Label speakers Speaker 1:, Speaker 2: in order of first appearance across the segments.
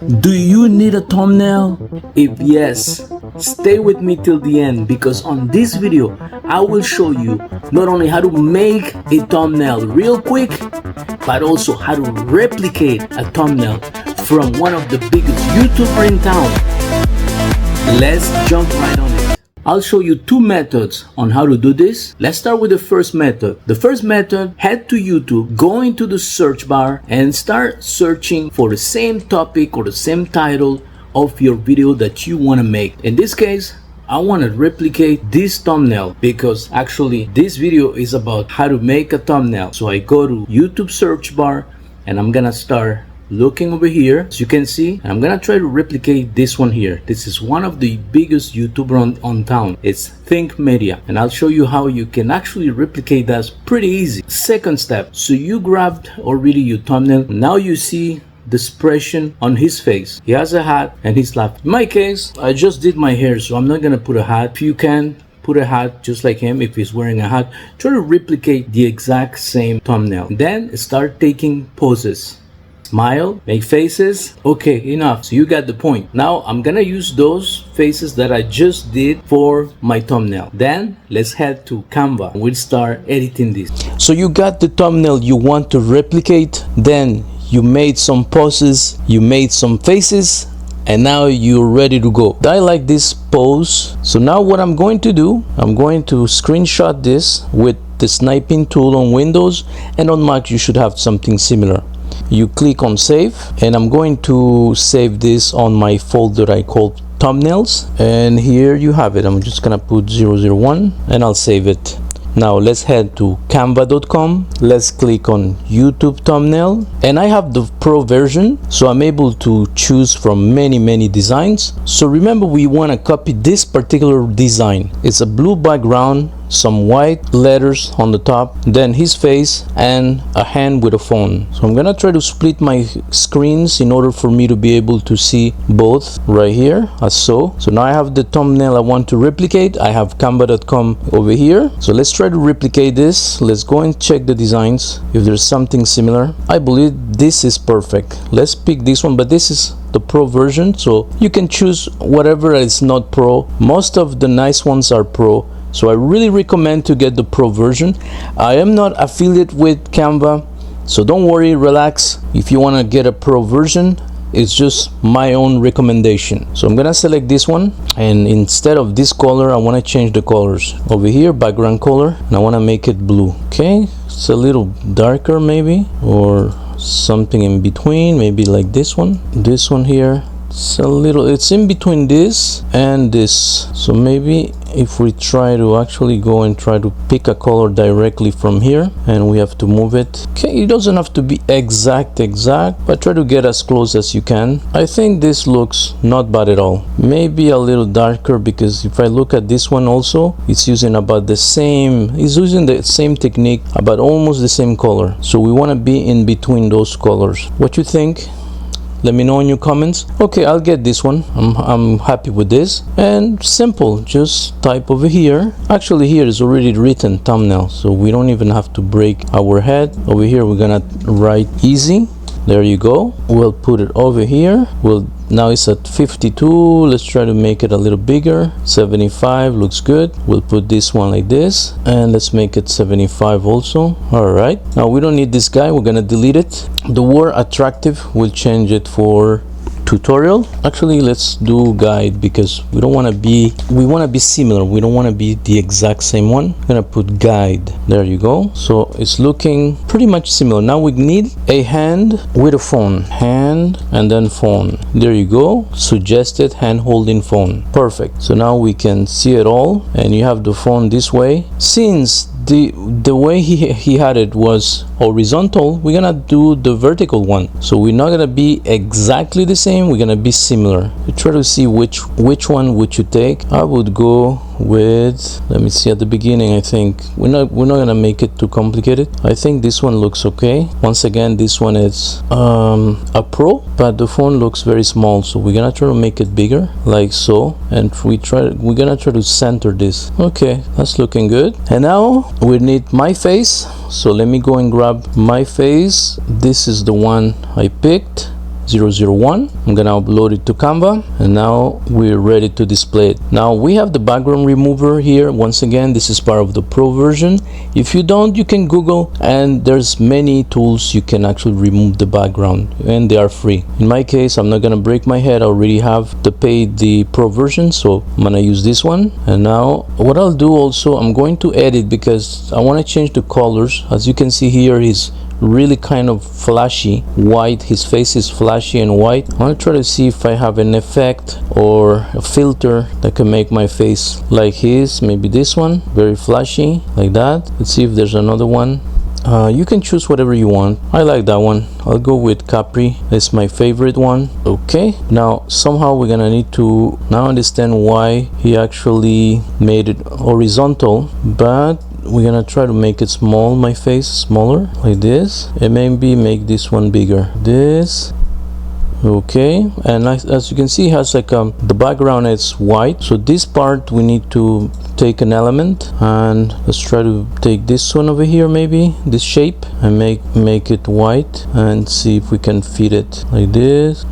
Speaker 1: Do you need a thumbnail? If yes, stay with me till the end, because on this video I will show you not only how to make a thumbnail real quick, but also how to replicate a thumbnail from one of the biggest YouTubers in town. Let's jump right on it. I'll show you two methods on how to do this. Let's start with the first method. The first method, head to YouTube, go into the search bar and start searching for the same topic or the same title of your video that you want to make. In this case, I want to replicate this thumbnail because actually this video is about how to make a thumbnail. So I go to YouTube search bar and I'm gonna start looking over here. As you can see, I'm gonna try to replicate this one here. This is one of the biggest YouTuber on town. It's Think Media, and I'll show you how you can actually replicate that pretty easy. Second step, so you grabbed already your thumbnail. Now you see the expression on his face. He has a hat and he's laughing. In my case, I just did my hair, so I'm not gonna put a hat. If you can put a hat just like him, if he's wearing a hat, try to replicate the exact same thumbnail. Then start taking poses. Smile, make faces. Okay, enough. So you got the point. Now I'm gonna use those faces that I just did for my thumbnail. Then let's head to Canva. We'll start editing this. So you got the thumbnail you want to replicate. Then you made some poses, you made some faces, and now you're ready to go. I like this pose. So now what I'm going to do, I'm going to screenshot this with the sniping tool on Windows, and on Mac you should have something similar. You click on save, and I'm going to save this on my folder I call thumbnails, and here you have it. I'm just gonna put 001 and I'll save it. Now let's head to canva.com. Let's click on YouTube thumbnail, and I have the pro version, so I'm able to choose from many designs. So remember, we want to copy this particular design. It's a blue background, some white letters on the top, then his face and a hand with a phone. So I'm gonna try to split my screens in order for me to be able to see both right here, as so. So now I have the thumbnail I want to replicate. I have canva.com over here. So let's try to replicate this. Let's go and check the designs if there's something similar. I believe this is perfect. Let's pick this one, but this is the pro version, so you can choose whatever is not pro. Most of the nice ones are pro, so I really recommend to get the pro version. I am not affiliate with Canva, so don't worry, relax. If you want to get a pro version, it's just my own recommendation. So I'm gonna select this one, and instead of this color, I want to change the colors. Over here, background color, and I want to make it blue. Okay, it's a little darker maybe, or something in between, maybe like this one here. It's a little, it's in between this and this. So maybe if we try to actually go and try to pick a color directly from here, and we have to move it. Okay, it doesn't have to be exact, but try to get as close as you can. I think this looks not bad at all. Maybe a little darker, because if I look at this one also, it's using about the same, it's using the same technique, about almost the same color. So we want to be in between those colors. What you think? Let me know in your comments. Okay, I'll get this one. I'm happy with this. And simple, just type over here. Actually, here is already written thumbnail, so we don't even have to break our head. Over here, we're gonna write easy. There you go. We'll put it over here. Now it's at 52. Let's try to make it a little bigger. 75 looks good. We'll put this one like this, and let's make it 75 also. All right, now we don't need this guy. We're gonna delete it. The word attractive, we'll change it for tutorial. Actually, let's do guide, because we want to be similar. We don't want to be the exact same one. I'm gonna put guide. There you go. So it's looking pretty much similar. Now we need a hand with a phone, hand and then phone. There you go. Suggested hand holding phone. Perfect. So now we can see it all, and you have the phone this way. Since the way he had it was horizontal, we're gonna do the vertical one. So we're not gonna be exactly the same, we're gonna be similar. We try to see which one would you take. I would go with, let me see, at the beginning, I think we're not gonna make it too complicated. I think this one looks okay. Once again, this one is a pro, but the phone looks very small, so we're gonna try to make it bigger, like so, and we're gonna try to center this. Okay, that's looking good. And now we need my face, so let me go and grab my face. This is the one I picked,
Speaker 2: 001. I'm gonna upload it to Canva, and now we're ready to display it. Now we have the background remover here. Once again, this is part of the pro version. If you don't, you can Google, and there's many tools you can actually remove the background, and they are free. In my case, I'm not gonna break my head. I already have the pro version, so I'm gonna use this one. And now what I'll do also, I'm going to edit because I want to change the colors. As you can see here, he's really kind of flashy white. His face is flashy and white. I want to try to see if I have an effect or a filter that can make my face like his. Maybe this one, very flashy like that. Let's see if there's another one. You can choose whatever you want. I like that one. I'll go with Capri. It's my favorite one. Okay, now somehow we're gonna need to now understand why he actually made it horizontal, but we're gonna try to make it small, my face smaller like this, and maybe make this one bigger, this. Okay, and as you can see, it has like the background is white, so this part we need to take an element, and let's try to take this one over here, maybe this shape, and make it white, and see if we can fit it like this.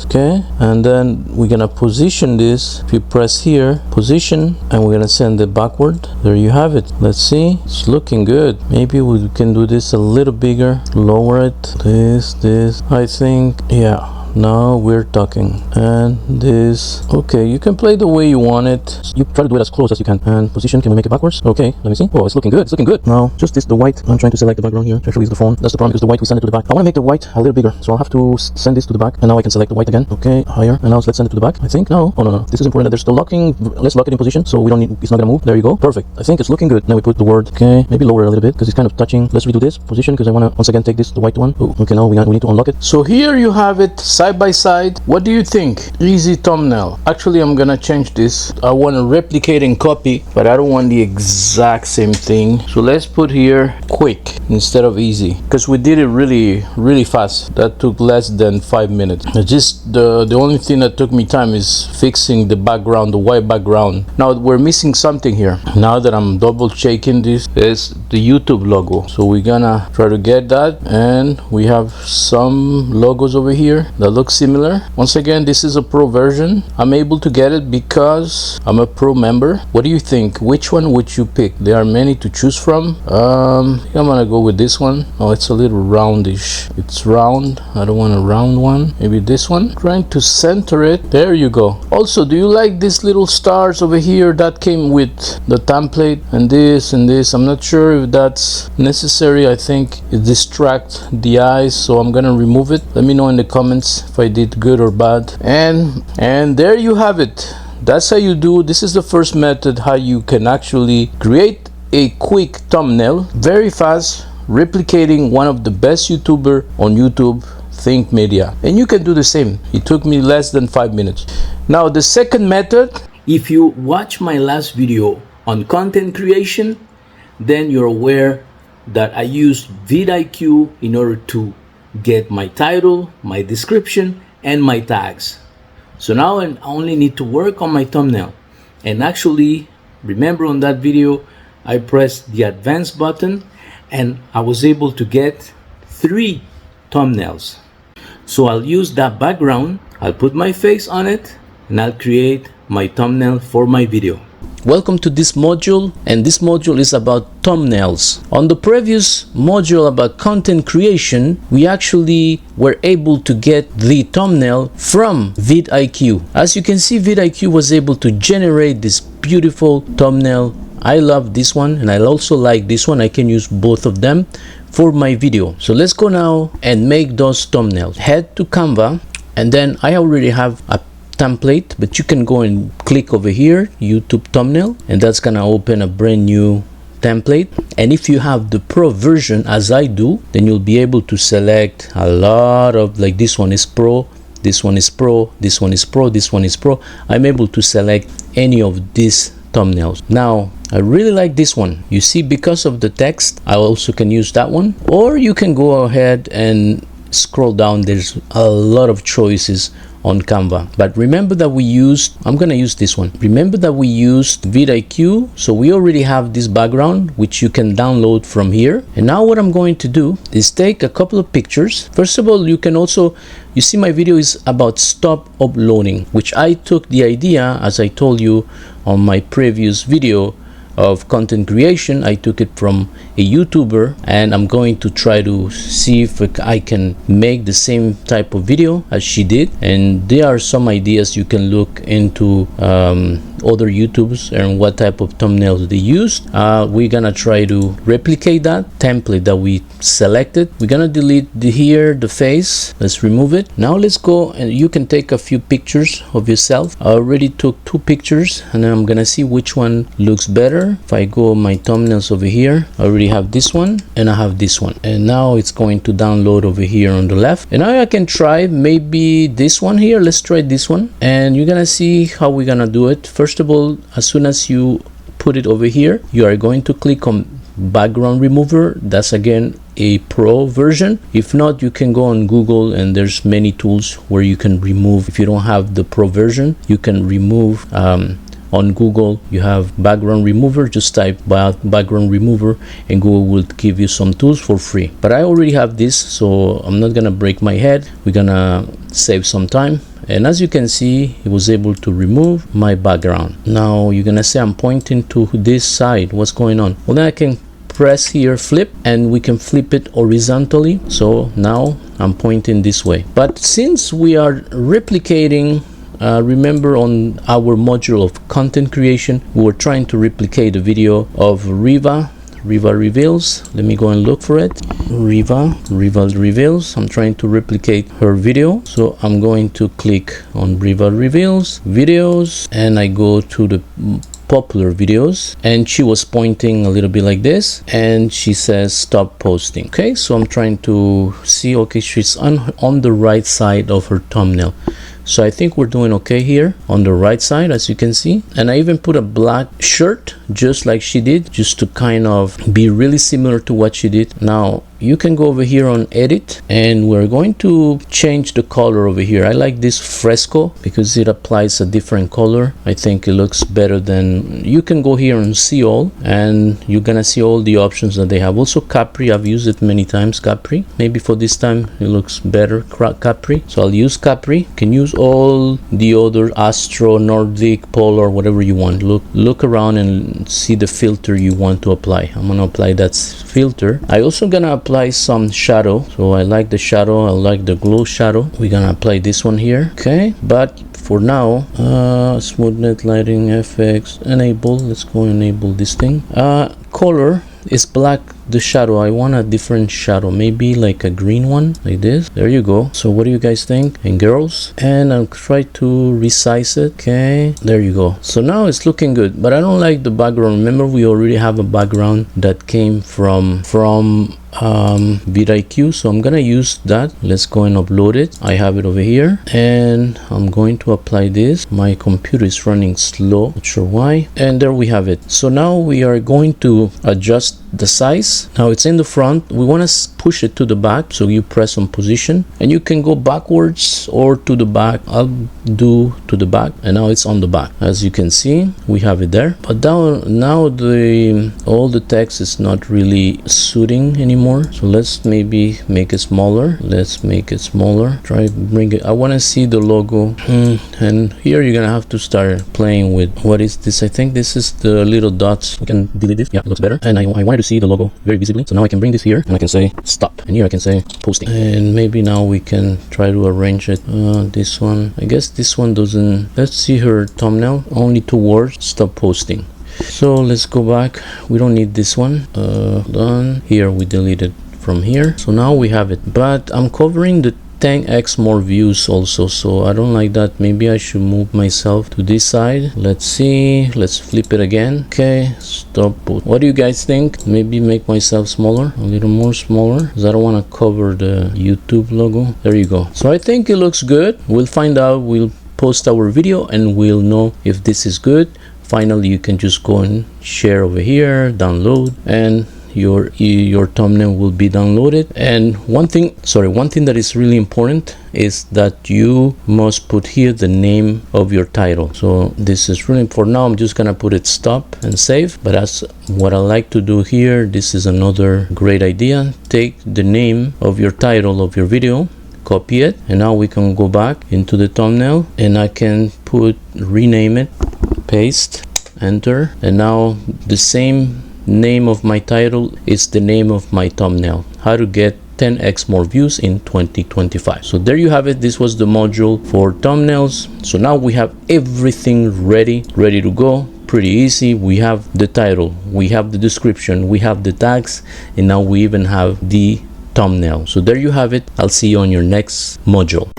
Speaker 2: Okay, and then we're gonna position this. If you press here, position, and we're gonna send it backward. There you have it. Let's see, it's looking good. Maybe we can do this a little bigger, lower it, this. I think, yeah, now we're talking. And this, okay, you can play the way you want it. You try to do it as close as you can. And position, can we make it backwards? Okay, let me see. Oh, it's looking good. It's looking good. Now just this, the white. I'm trying to select the background here. Actually, use the phone. That's the problem, because the white we send it to the back. I want to make the white a little bigger, so I'll have to send this to the back. And now I can select the white again. Okay, higher. And now let's send it to the back. I think no. Oh no. This is important that there's the locking. Let's lock it in position, so we don't need. It's not gonna move. There you go. Perfect. I think it's looking good. Now we put the word. Okay, maybe lower a little bit because it's kind of touching. Let's redo this position because I want to once again take this, the white one. Oh, okay, now we need to unlock it. So here you have it side by side. What do you think? Easy thumbnail. Actually, I'm gonna change this. I want to replicate and copy, but I don't want the exact same thing. So let's put here quick instead of easy, because we did it really fast. That took less than 5 minutes. It's just the only thing that took me time is fixing the background, the white background. Now we're missing something here. Now that I'm double checking, this is the YouTube logo, so we're gonna try to get that. And we have some logos over here that look similar. Once again, this is a pro version. I'm able to get it because I'm a pro member. What do you think? Which one would you pick? There are many to choose from. I'm gonna go with this one. Oh, it's a little roundish. It's round. I don't want a round one. Maybe this one. Trying to center it. There you go. Also, do you like these little stars over here that came with the template? And this and this. I'm not sure if that's necessary. I think it distracts the eyes, so I'm gonna remove it. Let me know in the comments if I did good or bad. And there you have it. That's how you do. This is the first method how you can actually create a quick thumbnail very fast, replicating one of the best YouTuber on YouTube, Think Media. And you can do the same. It took me less than 5 minutes. Now the second method,
Speaker 1: if you watch my last video on content creation, then you're aware that I used vidIQ in order to get my title, my description, and my tags. So now I only need to work on my thumbnail. And actually, remember on that video, I pressed the advanced button and I was able to get 3 thumbnails. So I'll use that background, I'll put my face on it, and I'll create my thumbnail for my video.
Speaker 2: welcome to this module, and this module is about thumbnails. On the previous module about content creation, we actually were able to get the thumbnail from vidIQ. As you can see, vidIQ was able to generate this beautiful thumbnail. I love this one and I also like this one. I can use both of them for my video. So let's go now and make those thumbnails. Head to Canva, and then I already have a template, but you can go and click over here, YouTube thumbnail, and that's gonna open a brand new template. And if you have the pro version as I do, then you'll be able to select a lot of, like, this one is pro, this one is pro, this one is pro, this one is pro. I'm able to select any of these thumbnails. Now I really like this one. You see, because of the text, I also can use that one. Or you can go ahead and scroll down, there's a lot of choices on Canva. But remember that I'm gonna use this one. Remember that we used vidIQ, so we already have this background which you can download from here. And now what I'm going to do is take a couple of pictures. First of all, you see my video is about stop uploading, which I took the idea, as I told you on my previous video of content creation. I took it from a YouTuber, and I'm going to try to see if I can make the same type of video as she did. And there are some ideas you can look into other YouTubers and what type of thumbnails they used. We're gonna try to replicate that template that we selected. We're gonna delete the face. Let's remove it. Now let's go, and you can take a few pictures of yourself. I already took 2 pictures, and then I'm gonna see which one looks better. If I go my thumbnails over here, I already have this one and I have this one, and now it's going to download over here on the left. And now I can try maybe this one here. Let's try this one, and you're gonna see how we're gonna do it. First of all, as soon as you put it over here, you are going to click on background remover. That's again a pro version. If not, you can go on Google, and there's many tools where you can remove. If you don't have the pro version, you can remove on Google. You have background remover. Just type background remover and Google will give you some tools for free. But I already have this, so I'm not gonna break my head. We're gonna save some time. And as you can see, it was able to remove my background. Now you're gonna say I'm pointing to this side. What's going on? Well, then I can press here flip, and we can flip it horizontally. So now I'm pointing this way. But since we are replicating, remember on our module of content creation, we were trying to replicate the video of Riva Reveals. Let me go and look for it. Riva Reveals. I'm trying to replicate her video, so I'm going to click on Riva Reveals videos, and I go to the popular videos, and she was pointing a little bit like this, and she says stop posting. Okay, so I'm trying to see. Okay, she's on the right side of her thumbnail. So I think we're doing okay here on the right side, as you can see. And I even put a black shirt just like she did, just to kind of be really similar to what she did. Now you can go over here on edit, and we're going to change the color over here. I like this fresco because it applies a different color. I think it looks better than. You can go here and see all, and you're gonna see all the options that they have. Also Capri, I've used it many times. Capri, maybe for this time it looks better. Capri, so I'll use Capri. You can use all the other Astro, Nordic, Polar, whatever you want. Look around and see the filter you want to apply. I'm gonna apply that filter. I also gonna apply some shadow, so I like the shadow. I like the glow shadow. We're gonna apply this one here. Okay, but for now, smoothness, lighting, FX, enable. Let's go enable this thing. Color is black. The shadow, I want a different shadow, maybe like a green one, like this. There you go. So what do you guys think? And girls, and I'll try to resize it. Okay, there you go. So now it's looking good, but I don't like the background. Remember, we already have a background that came from vidIQ, so I'm gonna use that. Let's go and upload it. I have it over here, and I'm going to apply this. My computer is running slow, not sure why. And there we have it. So now we are going to adjust the size. Now it's in the front. We want to push it to the back, so you press on position, and you can go backwards or to the back. I'll do to the back, and now it's on the back. As you can see, we have it there. But now all the text is not really suiting anymore, so let's maybe make it smaller. Let's make it smaller. Try bring it. I want to see the logo, and here you're gonna have to start playing with what is this. I think this is the little dots. We can delete it. Yeah, it looks better. And I wanted to see the logo very visibly, so now I can bring this here, and I can say stop, and here I can say posting. And maybe now we can try to arrange it. This one, I guess this one doesn't. Let's see her thumbnail. Only 2 words. Stop posting. So let's go back. We don't need this one. Done. Here we deleted from here. So now we have it, but I'm covering the 10x more views also, so I don't like that. Maybe I should move myself to this side. Let's see. Let's flip it again. Okay, stop. What do you guys think? Maybe make myself smaller, a little more smaller, because I don't want to cover the YouTube logo. There you go. So I think it looks good. We'll find out. We'll post our video and we'll know if this is good. Finally, you can just go and share over here, download, and your thumbnail will be downloaded. And one thing that is really important is that you must put here the name of your title. So this is really important. Now I'm just gonna put it stop and save. But as what I like to do here, this is another great idea. Take the name of your title of your video, copy it, and now we can go back into the thumbnail and I can rename it, paste, enter, and now the same name of my title is the name of my thumbnail. How to get 10x more views in 2025. So there you have it. This was the module for thumbnails. So now we have everything ready to go. Pretty easy. We have the title, we have the description, we have the tags, and now we even have the thumbnail. So there you have it. I'll see you on your next module.